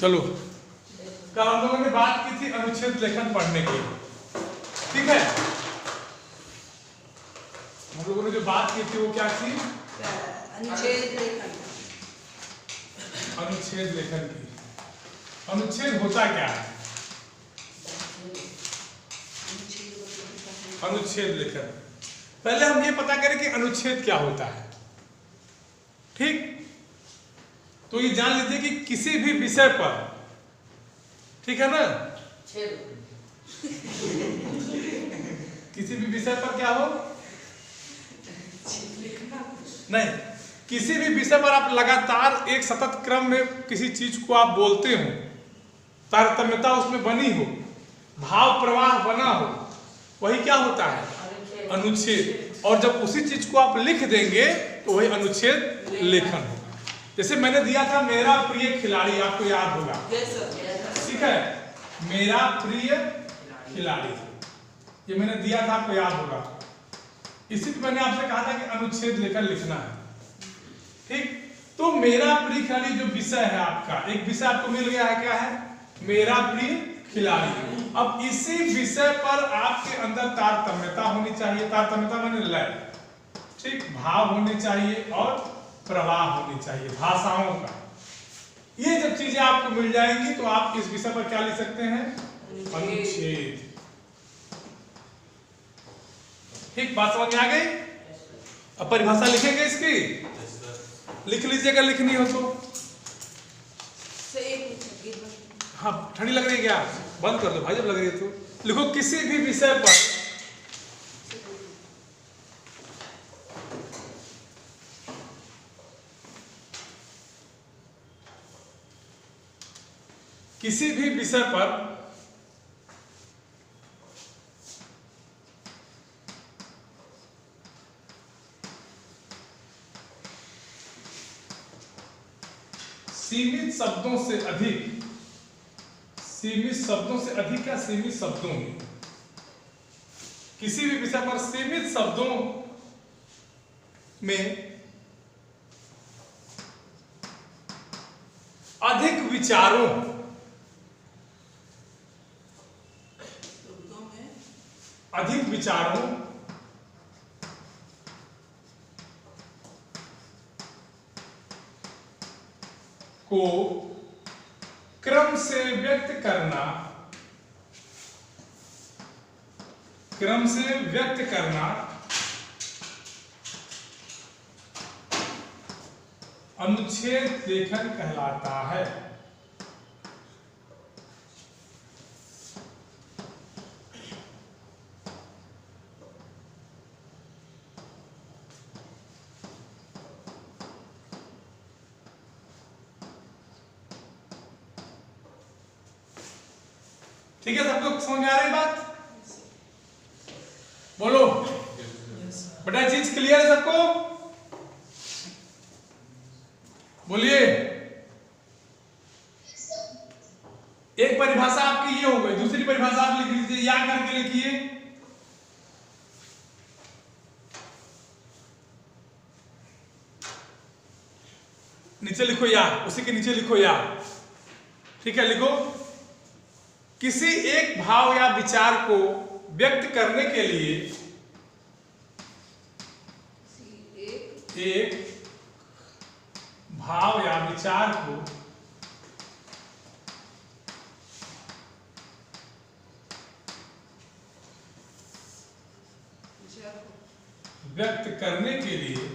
चलो, कल हम लोगों ने बात की थी अनुच्छेद लेखन पढ़ने की, ठीक है। हम लोगों ने जो बात की थी वो क्या थी? अनुच्छेद लेखन। अनुच्छेद लेखन की। अनुच्छेद होता क्या है? अनुच्छेद लेखन। पहले हम ये पता करें कि अनुच्छेद क्या होता है, ठीक। तो ये जान लीजिए कि किसी भी विषय पर, ठीक है ना, किसी भी विषय पर क्या हो, नहीं, किसी भी विषय पर आप लगातार एक सतत क्रम में किसी चीज को आप बोलते हो, तारतम्यता उसमें बनी हो, भाव प्रवाह बना हो, वही क्या होता है? अनुच्छेद। और जब उसी चीज को आप लिख देंगे तो वही अनुच्छेद लेखन होगा। जैसे मैंने दिया था मेरा प्रिय खिलाड़ी, आपको याद होगा, ठीक है, मेरा प्रिय खिलाड़ी, ये मैंने दिया था, आपको याद होगा। इसी पे मैंने आपसे कहा था कि अनुच्छेद लेकर लिखना है, ठीक। तो मेरा प्रिय खिलाड़ी जो विषय है आपका, एक विषय आपको मिल गया है, क्या है? मेरा प्रिय खिलाड़ी। अब इसी विषय पर आपके अंदर तारतम्यता होनी चाहिए, तारतम्यता माने लय, ठीक, भाव होने चाहिए और प्रवाह होनी चाहिए भाषाओं का। ये जब चीजें आपको मिल जाएंगी तो आप इस विषय पर क्या लिख सकते हैं? अनुच्छेद। ठीक, बात समझ में आ गई? अब परिभाषा लिखेंगे इसकी, लिख लीजिएगा लिखनी हो तो। हाँ, ठंडी लग रही है क्या? बंद कर दो भाई जब लग रही है तो। लिखो किसी भी विषय पर किसी भी विषय पर सीमित शब्दों से अधिक, सीमित शब्दों से अधिक या सीमित शब्दों में, किसी भी विषय पर सीमित शब्दों में अधिक विचारों, अधिक विचारों को क्रम से व्यक्त करना, क्रम से व्यक्त करना अनुच्छेद लेखन कहलाता है। ठीक है, सबको समझ में आ रही बात? बोलो बेटा, चीज क्लियर है सबको? बोलिए। एक परिभाषा आपकी ये हो गई, दूसरी परिभाषा आप लिख लीजिए, या करके लिखिए। नीचे लिखो या, उसी के नीचे लिखो या, ठीक है। लिखो किसी एक भाव या विचार को व्यक्त करने के लिए एक भाव या विचार को व्यक्त करने के लिए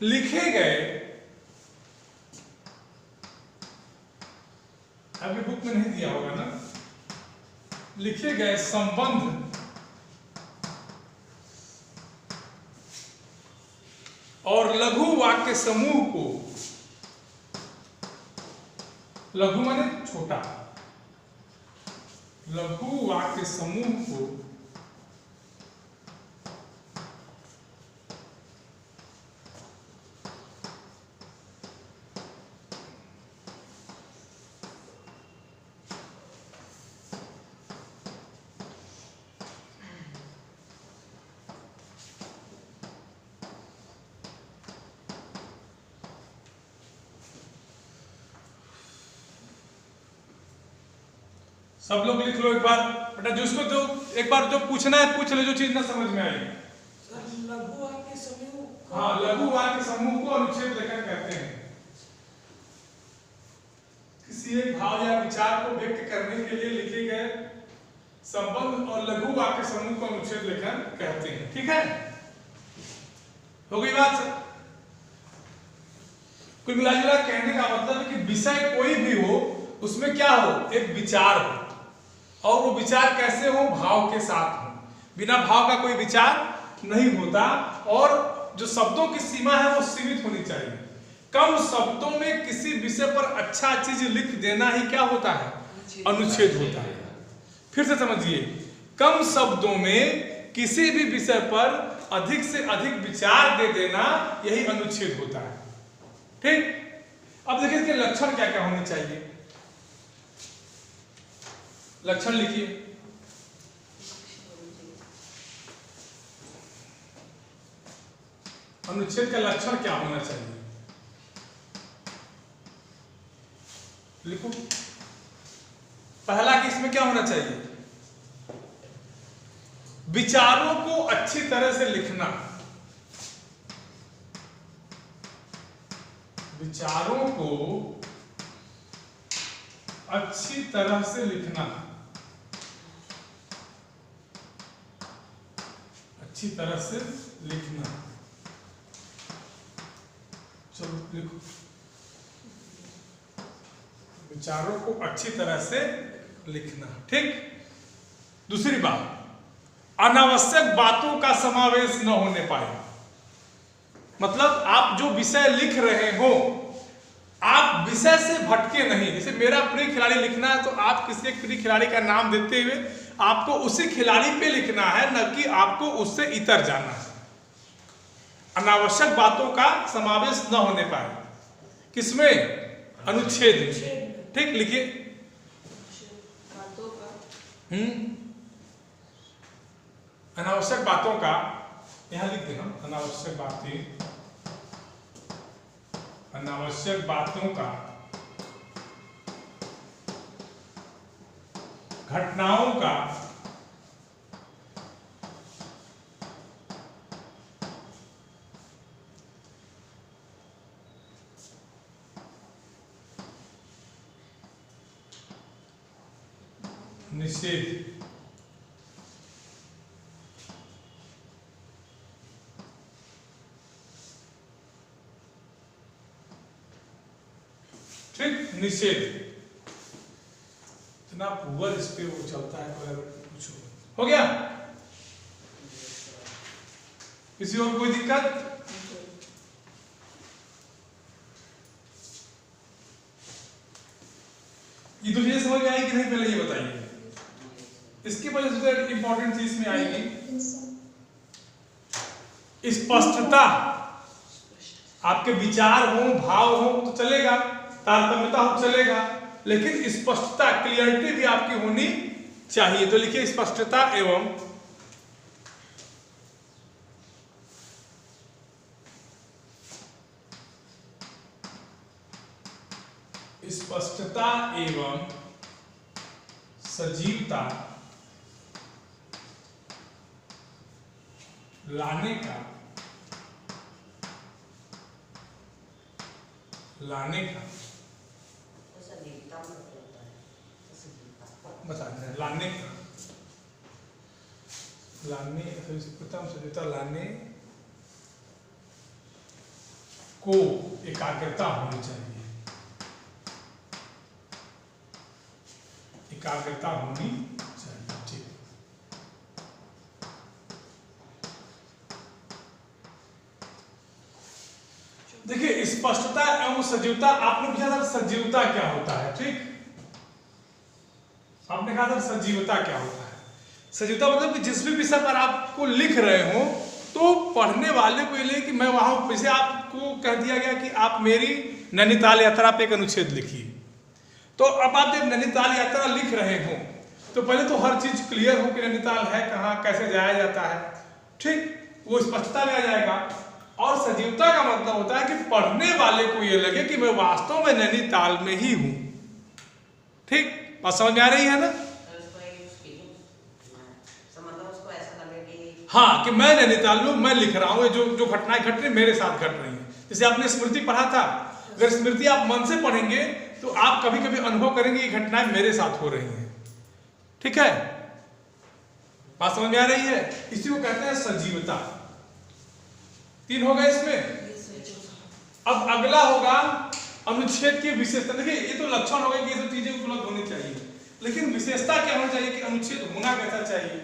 लिखे गए, अभी बुक में नहीं दिया होगा ना, लिखे गए संबंध और लघु वाक्य समूह को, लघु माने छोटा, लघु वाक्य समूह को सब लोग लिख लो एक बार बेटा, जिसको जो एक बार जो पूछना है पूछ लो, जो चीज ना समझ में आई। लघु वाक्य समूह। हाँ, लघु वाक्य समूह को अनुच्छेद लेखन कहते हैं। किसी एक भाव या विचार को व्यक्त करने के लिए लिखे गए संबंध और लघु वाक्य समूह को अनुच्छेद लेखन कहते हैं। ठीक है, हो गई बात सब। कुल मिलाजुला कहने का मतलब है कि विषय कोई भी हो, उसमें क्या हो, एक विचार हो, और वो विचार कैसे हो, भाव के साथ हो। बिना भाव का कोई विचार नहीं होता, और जो शब्दों की सीमा है वो सीमित होनी चाहिए। कम शब्दों में किसी विषय पर अच्छा चीज लिख देना ही क्या होता है, अनुच्छेद होता है। फिर से समझिए, कम शब्दों में किसी भी विषय पर अधिक से अधिक विचार दे देना, यही अनुच्छेद होता है। ठीक, अब देखिए इसके लक्षण क्या क्या होने चाहिए। लक्षण लिखिए। अनुच्छेद का लक्षण क्या होना चाहिए, लिखो। पहला कि इसमें क्या होना चाहिए, विचारों को अच्छी तरह से लिखना। विचारों को अच्छी तरह से लिखना, अच्छी तरह से लिखना। चलो लिखो, विचारों को अच्छी तरह से लिखना। ठीक, दूसरी बात, अनावश्यक बातों का समावेश न होने पाए। मतलब आप जो विषय लिख रहे हो, आप विषय से भटके नहीं। जैसे मेरा प्रिय खिलाड़ी लिखना है, तो आप किसी एक प्रिय खिलाड़ी का नाम देते हुए आपको उसी खिलाड़ी पे लिखना है, न कि आपको उससे इतर जाना है। अनावश्यक बातों का समावेश न होने पाए, किसमें, अनुच्छेद में। ठीक, लिखिए। अनावश्यक बातों का, यहां लिख देना, अनावश्यक बातें, अनावश्यक बातों का, घटनाओं का, निषेध। ठीक, निषेध। इतना पूरा इस पे वो चलता है, अगर कुछ हो गया। किसी और कोई दिक्कत? ये तो चीजें समझ में आई कि नहीं, पहले ये बताइए। इसके वजह से इंपॉर्टेंट चीज में आएगी स्पष्टता। आपके विचार हो, भाव हो तो चलेगा, तारतम्यता हो चलेगा, लेकिन स्पष्टता, क्लियरिटी भी आपकी होनी चाहिए। तो लिखिए, स्पष्टता एवं सजीवता लाने का लाने का सजीवता लाने को एकाग्रता होनी चाहिए, एकाग्रता होनी चाहिए। ठीक, देखिए स्पष्टता एवं सजीवता। आपने पूछा था सजीवता क्या होता है, ठीक, आपने कहा था सजीवता क्या होता है। सजीवता मतलब कि जिस भी विषय पर आपको लिख रहे हो, तो पढ़ने वाले को ये कि मैं वहां, जैसे आपको कह दिया गया कि आप मेरी नैनीताल यात्रा पे एक अनुच्छेद लिखिए, तो अब आप जब नैनीताल यात्रा लिख रहे हो, तो पहले तो हर चीज क्लियर हो कि नैनीताल है कहाँ, कैसे जाया जाता है। ठीक, वो स्पष्टता में आ जाएगा। और सजीवता का मतलब होता है कि पढ़ने वाले को ये लगे कि मैं वास्तव में नैनीताल में ही हूं। ठीक, बात समझ में आ रही है ना। हाँ, कि मैं नैनीताल में मैं लिख रहा हूँ, जो जो घटनाएं घट रही मेरे साथ घट रही हैं। जैसे आपने स्मृति पढ़ा था, अगर स्मृति आप मन से पढ़ेंगे तो आप कभी कभी अनुभव करेंगे ये घटनाएं मेरे साथ हो रही हैं। ठीक है, बात समझ में आ रही है? इसी को कहते हैं सजीवता। 3 हो गए इसमें। अब अगला होगा अनुच्छेद की विशेषता। देखिए, ये तो लक्षण हो गए कि ये सब चीजें उपलब्ध होनी चाहिए, लेकिन विशेषता क्या होनी चाहिए कि अनुच्छेद होना कैसा चाहिए।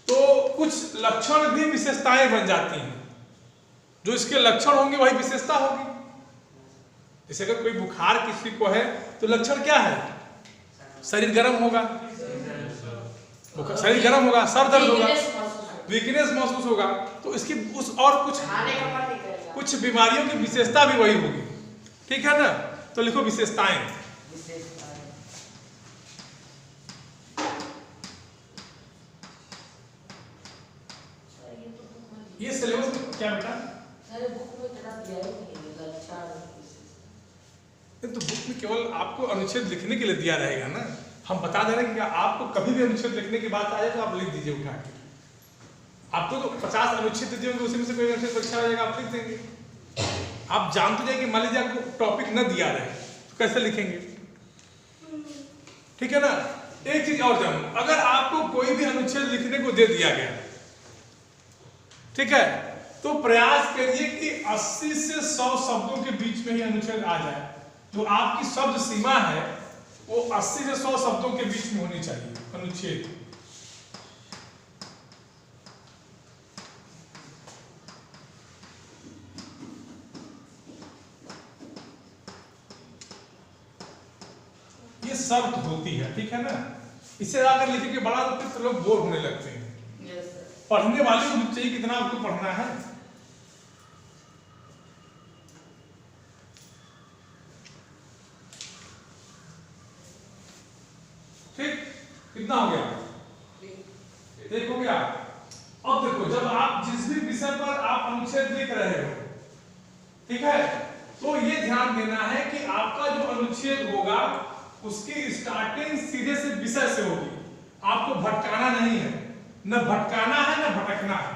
तो कुछ लक्षण भी विशेषताएं बन जाती हैं। जो इसके लक्षण होंगे वही विशेषता होगी। जैसे अगर कोई बुखार किसी को है तो लक्षण क्या है? शरीर गर्म होगा, शरीर गर्म होगा, सर दर्द होगा, वीकनेस महसूस होगा। तो इसकी उस और कुछ बीमारियों की विशेषता भी वही होगी। ठीक है ना? तो लिखो विशेषताएं। ये सिलेबस में क्या बेटा? तो बुक में केवल आपको अनुच्छेद लिखने के लिए दिया रहेगा ना। हम बता दे रहे हैं कि आपको कभी भी अनुच्छेद लिखने की बात आए तो आप लिख दीजिए उठा के। आपको तो 50 अनुच्छेद दीजिए, उसी में से कोई अनुच्छेद परीक्षा आ जाएगा, आप लिख देंगे। आप जान तो जाए कि मान लीजिए आपको टॉपिक न दिया रहे तो कैसे लिखेंगे? ठीक है ना? एक चीज और जानो, अगर आपको कोई भी अनुच्छेद लिखने को दे दिया गया, ठीक है, तो प्रयास करिए कि 80 से 100 शब्दों के बीच में ही अनुच्छेद आ जाए। जो आपकी शब्द सीमा है वो 80 से 100 शब्दों के बीच में होनी चाहिए अनुच्छेद। ये शर्त होती है, ठीक है ना? इससे अगर लिखेंगे बड़ा तो फिर लोग बोर होने लगते हैं। पढ़ने वाले को चाहिए कितना आपको पढ़ना है। ठीक, कितना हो गया? 1 हो गया। अब देखो, जब आप जिस भी विषय पर आप अनुच्छेद लिख रहे हो, ठीक है, तो ये ध्यान देना है कि आपका जो अनुच्छेद होगा उसकी स्टार्टिंग सीधे से विषय से होगी। आपको भटकाना नहीं है, न भटकाना है न भटकना है।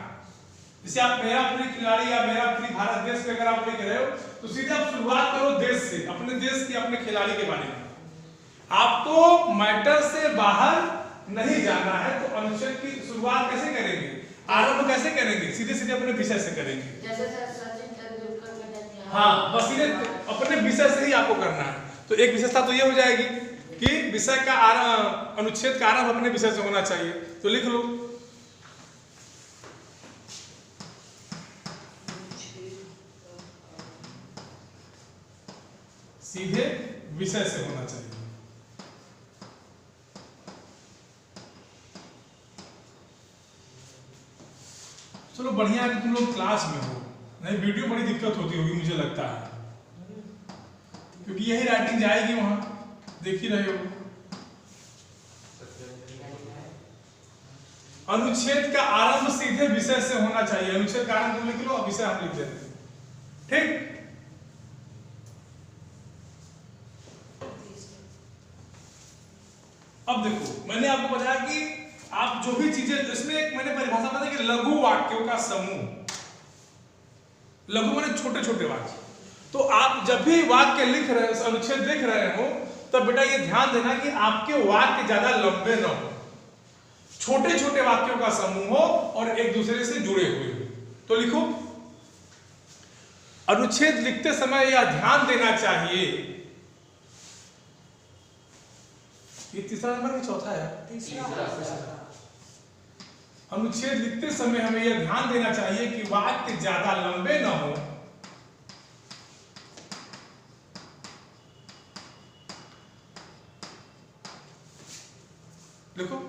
जैसे आप मेरा प्रिय खिलाड़ी या मेरा प्रिय भारत देश पे अगर आप लिख रहे हो तो सीधे आप शुरुआत करो देश से, अपने देश के अपने खिलाड़ी के बारे में। आपको मैटर से बाहर नहीं जाना है। तो अनुच्छेद की शुरुआत कैसे करेंगे, आरंभ कैसे करेंगे? सीधे सीधे अपने विषय से करेंगे। हाँ, बस सीधे अपने विषय से ही आपको करना है। तो एक विशेषता तो ये हो जाएगी कि विषय का अनुच्छेद का आरंभ अपने विषय से होना चाहिए। तो लिख लो, सीधे विषय से होना चाहिए। चलो बढ़िया है कि तुम लोग क्लास में हो, नहीं वीडियो बड़ी दिक्कत होती होगी मुझे लगता है, क्योंकि यही राइटिंग जाएगी वहां, देख ही रहे हो। अनुच्छेद का आरंभ सीधे विषय से होना चाहिए। अनुच्छेद का आरंभ तुम लिख लो, विषय हम लिख देते हैं। ठीक, अब देखो, मैंने आपको बताया कि आप जो भी चीजें, इसमें एक मैंने परिभाषा बताई कि लघु वाक्यों का समूह। लघु माने छोटे छोटे वाक्य। तो आप जब भी वाक्य लिख रहे हो, अनुच्छेद लिख रहे हो, तब बेटा ये ध्यान देना कि आपके वाक्य ज्यादा लंबे न हो, छोटे छोटे वाक्यों का समूह हो और एक दूसरे से जुड़े हुए हो। तो लिखो, अनुच्छेद लिखते समय यह ध्यान देना चाहिए, ये तीसरा नंबर कि चौथा है? तीसरा। अनुच्छेद लिखते समय हमें यह ध्यान देना चाहिए कि वाक्य ज्यादा लंबे न हो, देखो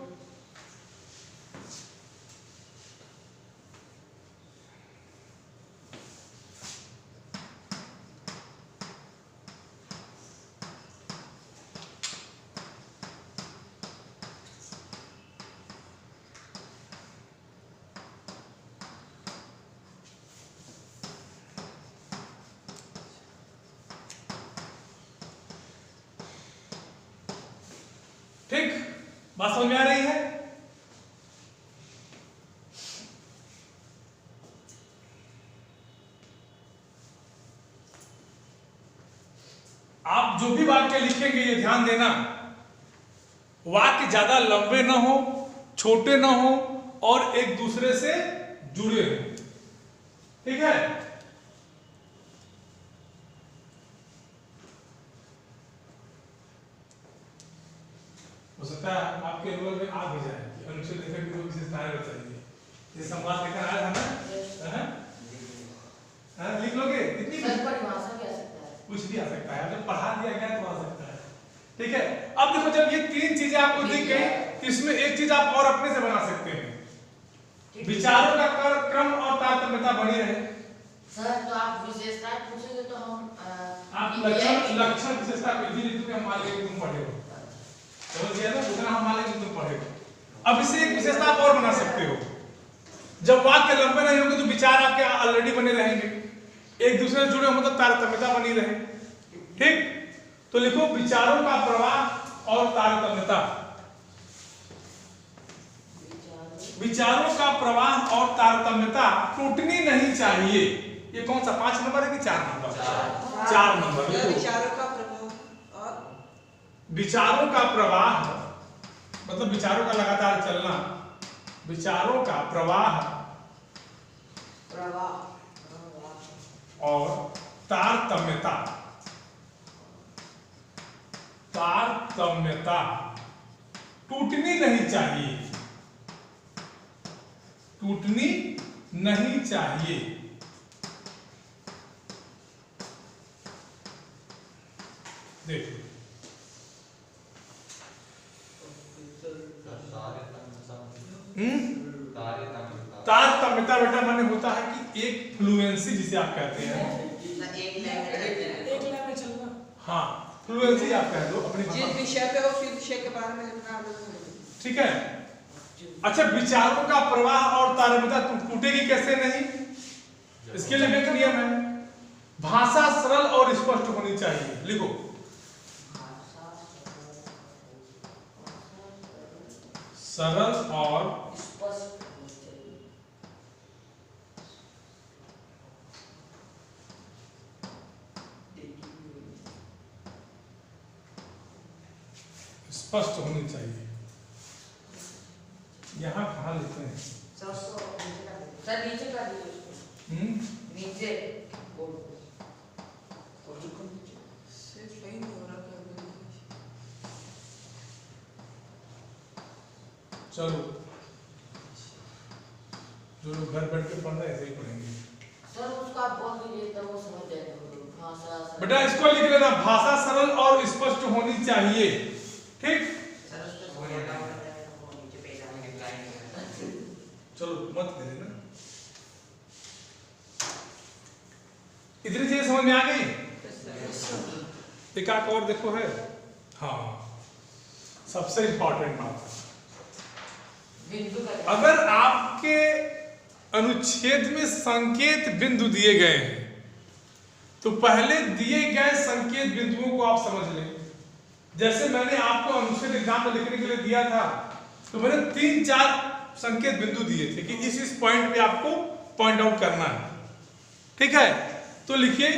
ठीक, बात समझ में आ रही है? लिखेंगे ये ध्यान देना, वाक्य ज्यादा लंबे ना हो, छोटे ना हो और एक दूसरे से जुड़े हो। ठीक है, हो सकता है आपके अनुभव में आ भी जाए कि अनुच्छेद लेखन की दो विशेषताएं बताइए। ये संवाद लेकर आया था ना, लिख लोगे कितनी परिभाषा क्या सकता है? कुछ भी आ सकता है, जब पढ़ा दिया गया तो आ सकता है। ठीक है, अब देखो जब ये तीन चीजें आपको दिख गई तो इसमें एक चीज आप और अपने से बना सकते हैं, विचारों का क्रम और तारतम्यता बनी रहे। सर तो आप विशेषताएं पूछेंगे तो हम आप लक्षण विशेषता को भी लिख के हम मान लेंगे तुम पढ़े हो, समझ गया ना, उतना हम मान लेंगे तुम पढ़े हो। अब इसे एक विशेषता आप और बना सकते हो, जब वाक्य लंबे नहीं होंगे तो विचार आपके ऑलरेडी बने रहेंगे, एक दूसरे से जुड़े हो मतलब तारतम्यता बनी रहे। ठीक, तो लिखो विचारों का प्रवाह और तारतम्यता। विचारों का प्रवाह और तारतम्यता टूटनी नहीं चाहिए। ये कौन सा 5 नंबर है कि 4 नंबर? 4 नंबर। विचारों का प्रवाह और विचारों का प्रवाह मतलब विचारों का लगातार चलना, विचारों का प्रवाह और तारतम्यता। तारतम्यता टूटनी नहीं चाहिए, टूटनी नहीं चाहिए। देखिए तारतम्यता बेटा माने होता है कि एक फ्लुएंसी जिसे आप कहते हैं, एक लाइन में चलना। हाँ फ्लुएंसी आप कह दो अपनी जिस भाषा। विषय पे उस विषय के बारे में लिखना है। ठीक है, अच्छा विचारों का प्रवाह और तारतम्यता टूटेगी कैसे नहीं, इसके लिए एक नियम है, भाषा सरल और स्पष्ट होनी चाहिए। लिखो सरल और स्पष्ट होनी चाहिए। यहाँ कहाँ लिखते हैं? सर नीचे कर दीजिए उसको, नीचे सिर्फ यही नहीं हो रहा क्या? चलो जो लोग घर बैठ के पढ़ रहे हैं ऐसे ही पढ़ेंगे। सर उसको आप बोल दीजिए तो वो समझ जाएगा। भाषा बेटा इसको लिख लेना, भाषा सरल और स्पष्ट होनी चाहिए। ठीक, चलो मत दे देना, इतनी चीजें समझ में आ गई। एक आंख और देखो है, हाँ सबसे इंपॉर्टेंट बात, अगर आपके अनुच्छेद में संकेत बिंदु दिए गए हैं तो पहले दिए गए संकेत बिंदुओं को आप समझ लें। जैसे मैंने आपको अनुच्छेद एग्जाम में लिखने के लिए दिया था तो मैंने 3-4 संकेत बिंदु दिए थे कि इस पॉइंट पे आपको पॉइंट आउट करना है। ठीक है, तो लिखिए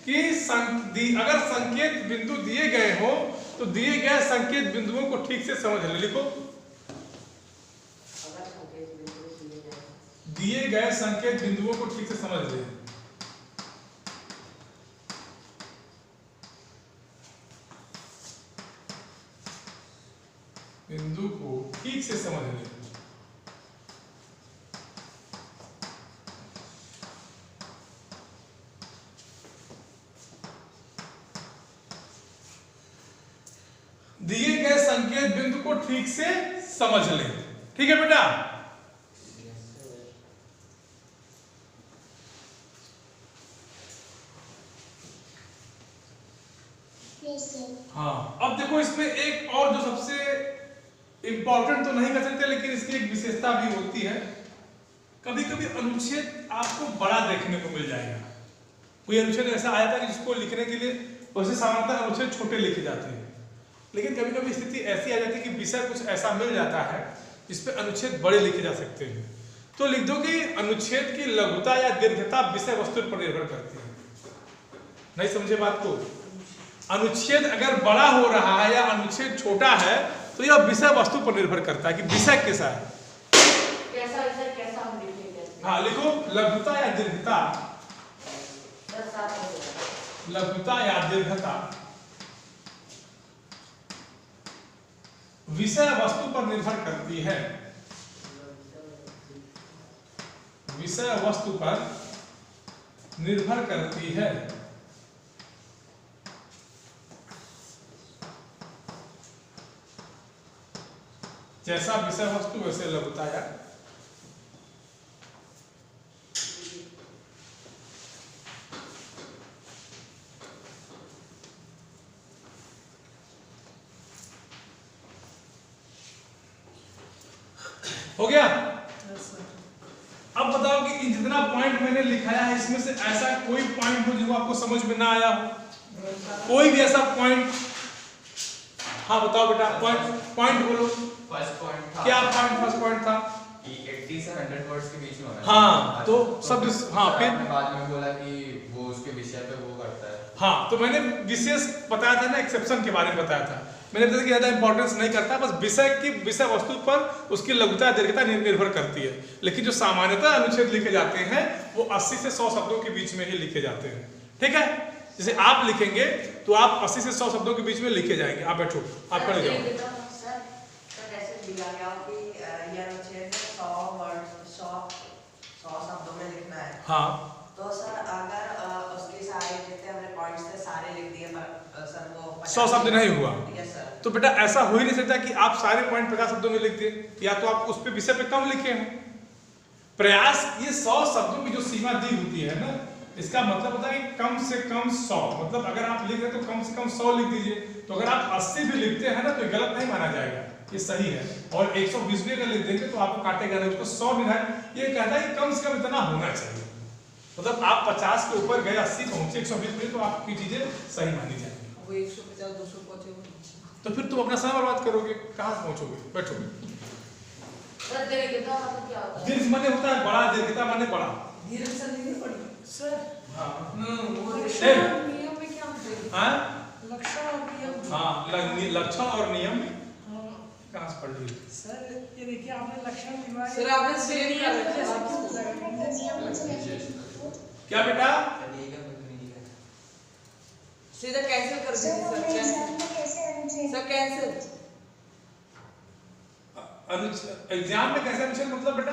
कि अगर संकेत बिंदु दिए गए हो तो दिए गए संकेत बिंदुओं को ठीक से समझ ले। लिखो दिए गए संकेत बिंदुओं को ठीक से समझ ले। बिंदु को ठीक से समझ ले। दिए गए संकेत बिंदु को ठीक से समझ ले। ठीक है बेटा, हाँ अब देखो इसमें एक और जो सबसे इंपॉर्टेंट तो नहीं कर सकते लेकिन इसकी एक विशेषता भी होती है, कभी कभी अनुच्छेद आपको बड़ा देखने को मिल जाएगा। कोई अनुच्छेद ऐसा आया था कि जिसको लिखने के लिए वैसे सामान्यतः अनुच्छेद छोटे लिखे जाते हैं, लेकिन कभी कभी स्थिति ऐसी आ जाती है कि विषय कुछ ऐसा मिल जाता है जिस पे अनुच्छेद बड़े लिखे जा सकते हैं। तो लिख दो कि अनुच्छेद की लघुता या दीर्घता विषय वस्तु पर निर्भर करती है। नहीं समझे बात को? अनुच्छेद अगर बड़ा हो रहा है या अनुच्छेद छोटा है तो यह विषय वस्तु पर निर्भर करता है कि विषय कैसा है। कैसा विषय कैसा हम लिखेंगे? हाँ लिखो, लघुता या दीर्घता, सर साथ हो जाएगा। लघुता या दीर्घता विषय वस्तु पर निर्भर करती है, विषय वस्तु पर निर्भर करती है। जैसा विषय वस्तु वैसे लघुता या हो गया। अब बताओ कि इन जितना पॉइंट मैंने लिखाया है इसमें से ऐसा कोई पॉइंट हो जो आपको समझ में ना आया हो, कोई भी ऐसा पॉइंट? हाँ बताओ बेटा, पॉइंट बोलो। फर्स्ट पॉइंट था क्या पॉइंट? फर्स्ट पॉइंट था कि 80 से 100 वर्ड्स के बीच में होना हाँ, चाहिए। तो सब हाँ सर फिर आपने बाद में बोला कि वो उसके विषय पे वो करता है। हाँ, तो मैंने विशेष बताया था ना, एक्सेप्शन के बारे में बताया था मैंने, बताया कि ज्यादा इंपॉर्टेंस नहीं करता, बस विषय की विषय वस्तु पर उसकी लघुता दीर्घता निर्भर करती है। लेकिन जो सामान्यतः अनुच्छेद लिखे जाते हैं वो 80 से 100 शब्दों के बीच में ही लिखे जाते हैं। ठीक है, जैसे आप लिखेंगे तो आप 80 से 100 शब्दों के बीच में लिखे जाएंगे। आप बैठो, आप खड़े जाओ। सर कैसे दिया गया कि ये अनुच्छेद 100 वर्ड 100 शब्दों में लिखना है। हाँ, तो सर अगर उसके सारे जितने हमने पॉइंट्स थे सारे लिख दिए पर सर वो 100 शब्द नहीं हुआ यस सर। तो बेटा ऐसा हो ही नहीं सकता कि आप सारे पॉइंट 50 शब्दों में लिख दिए, या तो आप उस पे विषय पे कम लिखे हैं। प्रयास ये 100 शब्दों की जो सीमा दी होती है ना, इसका मतलब होता है कि कम से कम 100, मतलब अगर आप लिख रहे तो कम से कम 100 लिख दीजिए। तो अगर आप 80 भी लिखते हैं ना तो गलत नहीं माना जाएगा, ये सही है। और 120 भी अगर लिख देंगे तो आपको काटेगा नहीं, उसको 100 निर्धारित ये कहता है कि कम से कम इतना होना चाहिए। मतलब आप 50 के ऊपर गए, 80 पहुंचे, 120 में तो आपकी चीजें सही मानी जाएंगी। वो 150 200 पहुंचे तो फिर तुम अपना समय बर्बाद करोगे, कहाँ से पहुंचोगे? बैठो। सर दीर्घता मतलब क्या होता है? दीर्घ माने होता है बड़ा, दीर्घता माने बड़ा। धीरे से नहीं पड़ी सर। हाँ वो नियम में क्या होता है? हाँ लक्षण और नियम। हाँ, लक्षण और नियम हाँ। कहाँ से पढ़ लिए? सर ये देखिए आपने लक्षण दिमाग सर आपने सेव कर नियम रखा जैसे है। क्यों लगा? नियम क्या बेटा? सीधा कैंसिल कर दीजिए सर, सर कैंसिल। एग्जाम में कैसे अनुच्छेद मतलब बेटा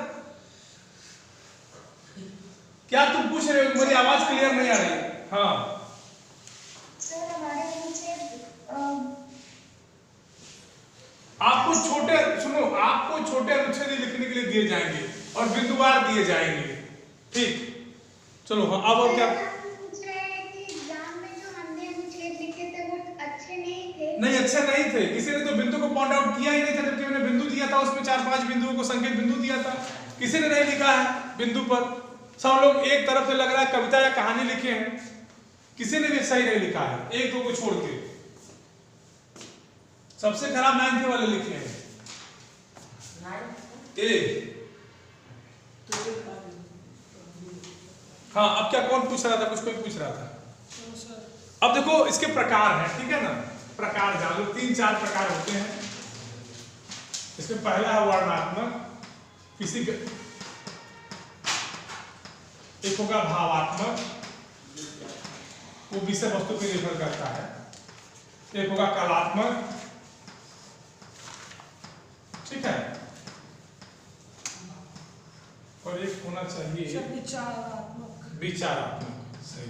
क्या तुम पूछ रहे हो? मेरी आवाज क्लियर नहीं आ रही है। हाँ सर हमारे आपको छोटे, सुनो, आपको छोटे अनुच्छेद लिखने के लिए दिए जाएंगे और बिंदुवार दिए जाएंगे। ठीक, चलो हाँ, अब और क्या? नहीं, अच्छे नहीं थे, किसी ने तो बिंदु को पॉइंट आउट किया ही नहीं था, जबकि मैंने बिंदु दिया था, उसमें 4-5 बिंदुओं को संकेत बिंदु दिया था, किसी ने नहीं लिखा है बिंदु पर। सब लोग एक तरफ से लग रहा है कविता या कहानी लिखे हैं, किसी ने भी सही नहीं लिखा है, एक दो को छोड़ के। सबसे खराब 9th वाले लिखे हैं। ए हाँ, अब क्या कौन पूछ रहा था? कुछ कोई पूछ रहा था। अब देखो इसके प्रकार हैं, ठीक है ना? प्रकार जान लो, 3-4 प्रकार होते हैं। इसमें पहला है वर्णात्मक, किसी के एक होगा भावात्मक, वो विषय वस्तु पर निर्भर करता है। एक होगा कलात्मक, ठीक है, और एक होना चाहिए विचारात्मक। विचारात्मक। सही,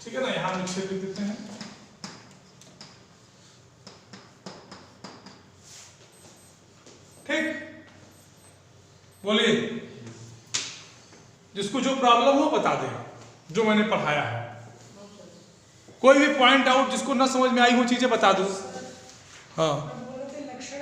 ठीक है ना? यहां अनुच्छेद लिख देते हैं। ठीक, बोलिए, जिसको जो प्रॉब्लम हो बता दें, जो मैंने पढ़ाया है। कोई भी पॉइंट आउट जिसको ना समझ में आई हो चीजें बता दो। हाँ